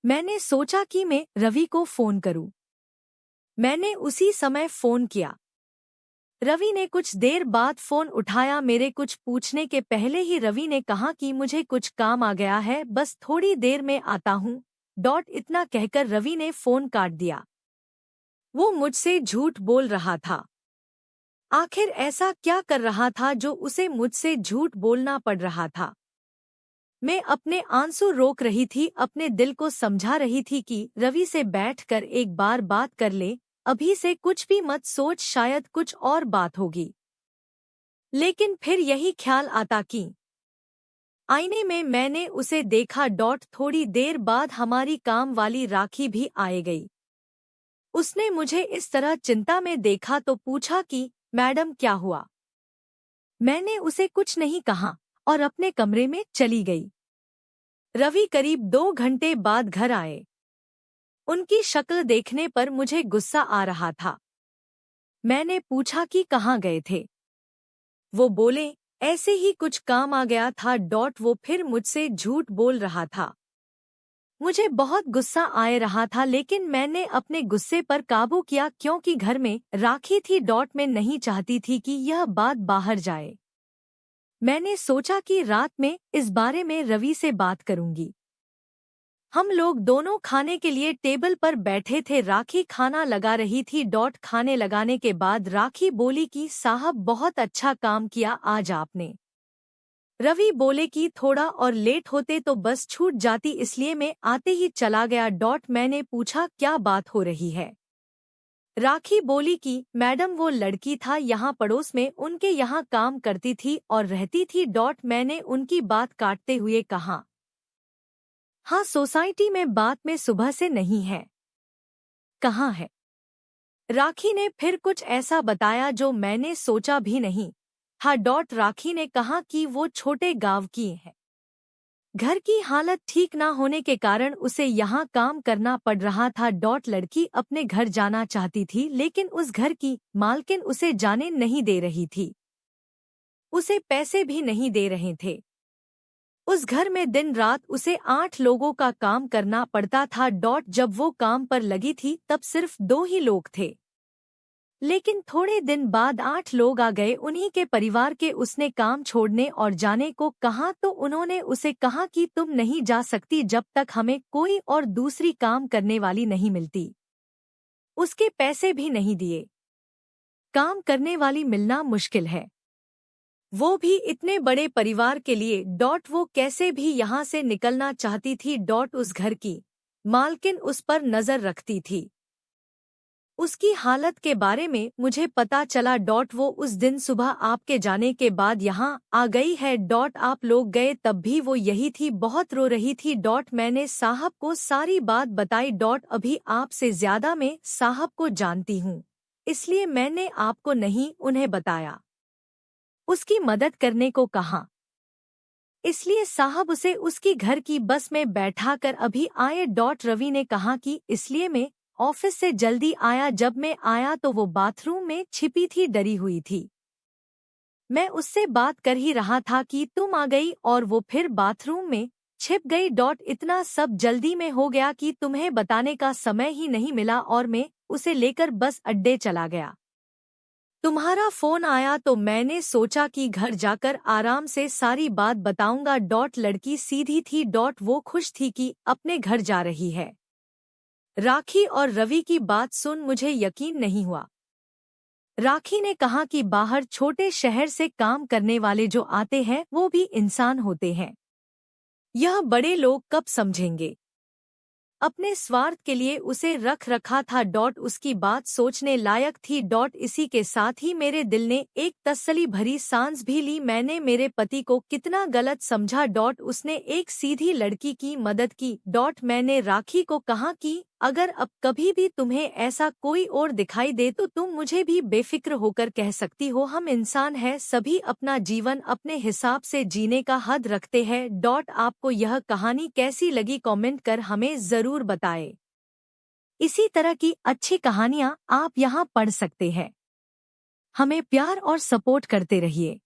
मैंने सोचा कि मैं रवि को फोन करूं। मैंने उसी समय फोन किया। रवि ने कुछ देर बाद फोन उठाया। मेरे कुछ पूछने के पहले ही रवि ने कहा कि मुझे कुछ काम आ गया है, बस थोड़ी देर में आता हूँ। इतना कहकर रवि ने फोन काट दिया। वो मुझसे झूठ बोल रहा था। आखिर ऐसा क्या कर रहा था जो उसे मुझसे झूठ बोलना पड़ रहा था? मैं अपने आंसू रोक रही थी, अपने दिल को समझा रही थी कि रवि से बैठकर एक बार बात कर ले, अभी से कुछ भी मत सोच, शायद कुछ और बात होगी। लेकिन फिर यही ख्याल आता कि आईने में मैंने उसे देखा। थोड़ी देर बाद हमारी काम वाली राखी भी आए गई। उसने मुझे इस तरह चिंता में देखा तो पूछा कि मैडम क्या हुआ? मैंने उसे कुछ नहीं कहा और अपने कमरे में चली गई। रवि करीब 2 घंटे बाद घर आए। उनकी शक्ल देखने पर मुझे गुस्सा आ रहा था। मैंने पूछा कि कहाँ गए थे? वो बोले ऐसे ही कुछ काम आ गया था। वो फिर मुझसे झूठ बोल रहा था। मुझे बहुत गुस्सा आ रहा था, लेकिन मैंने अपने गुस्से पर काबू किया क्योंकि घर में राखी थी। मैं नहीं चाहती थी कि यह बात बाहर जाए। मैंने सोचा कि रात में इस बारे में रवि से बात करूंगी। हम लोग दोनों खाने के लिए टेबल पर बैठे थे। राखी खाना लगा रही थी। खाने लगाने के बाद राखी बोली कि साहब बहुत अच्छा काम किया आज आपने। रवि बोले कि थोड़ा और लेट होते तो बस छूट जाती, इसलिए मैं आते ही चला गया। मैंने पूछा क्या बात हो रही है? राखी बोली कि मैडम वो लड़की था यहाँ पड़ोस में, उनके यहाँ काम करती थी और रहती थी। मैंने उनकी बात काटते हुए कहा हाँ, सोसाइटी में बात में सुबह से नहीं है। कहाँ है? राखी ने फिर कुछ ऐसा बताया जो मैंने सोचा भी नहीं। हाँ। राखी ने कहा कि वो छोटे गांव की है। घर की हालत ठीक ना होने के कारण उसे यहाँ काम करना पड़ रहा था। लड़की अपने घर जाना चाहती थी, लेकिन उस घर की मालकिन उसे जाने नहीं दे रही थी। उसे पैसे भी नहीं दे रहे थे। उस घर में दिन रात उसे 8 लोगों का काम करना पड़ता था। जब वो काम पर लगी थी तब सिर्फ 2 ही लोग थे, लेकिन थोड़े दिन बाद 8 लोग आ गए। उन्हीं के परिवार के। उसने काम छोड़ने और जाने को कहा तो उन्होंने उसे कहा कि तुम नहीं जा सकती जब तक हमें कोई और दूसरी काम करने वाली नहीं मिलती। उसके पैसे भी नहीं दिए। काम करने वाली मिलना मुश्किल है, वो भी इतने बड़े परिवार के लिए। वो कैसे भी यहाँ से निकलना चाहती थी। उस घर की मालकिन उस पर नजर रखती थी। उसकी हालत के बारे में मुझे पता चला। वो उस दिन सुबह आपके जाने के बाद यहाँ आ गई है। आप लोग गए तब भी वो यही थी, बहुत रो रही थी। मैंने साहब को सारी बात बताई। अभी आपसे ज्यादा मैं साहब को जानती हूँ, इसलिए मैंने आपको नहीं उन्हें बताया। उसकी मदद करने को कहा, इसलिए साहब उसे उसकी घर की बस में बैठाकर अभी आए। रवि ने कहा कि इसलिए मैं ऑफिस से जल्दी आया। जब मैं आया तो वो बाथरूम में छिपी थी, डरी हुई थी। मैं उससे बात कर ही रहा था कि तुम आ गई और वो फिर बाथरूम में छिप गई। इतना सब जल्दी में हो गया कि तुम्हें बताने का समय ही नहीं मिला और मैं उसे लेकर बस अड्डे चला गया। तुम्हारा फोन आया तो मैंने सोचा कि घर जाकर आराम से सारी बात बताऊंगा। लड़की सीधी थी। वो खुश थी कि अपने घर जा रही है। राखी और रवि की बात सुन मुझे यकीन नहीं हुआ। राखी ने कहा कि बाहर छोटे शहर से काम करने वाले जो आते हैं वो भी इंसान होते हैं, यह बड़े लोग कब समझेंगे। अपने स्वार्थ के लिए उसे रख रखा था। उसकी बात सोचने लायक थी। इसी के साथ ही मेरे दिल ने एक तसल्ली भरी सांस भी ली। मैंने मेरे पति को कितना गलत समझा। उसने एक सीधी लड़की की मदद की। मैंने राखी को कहा कि अगर अब कभी भी तुम्हें ऐसा कोई और दिखाई दे तो तुम मुझे भी बेफिक्र होकर कह सकती हो। हम इंसान हैं, सभी अपना जीवन अपने हिसाब से जीने का हद रखते हैं। आपको यह कहानी कैसी लगी कमेंट कर हमें जरूर बताएं। इसी तरह की अच्छी कहानियाँ आप यहाँ पढ़ सकते हैं। हमें प्यार और सपोर्ट करते रहिए।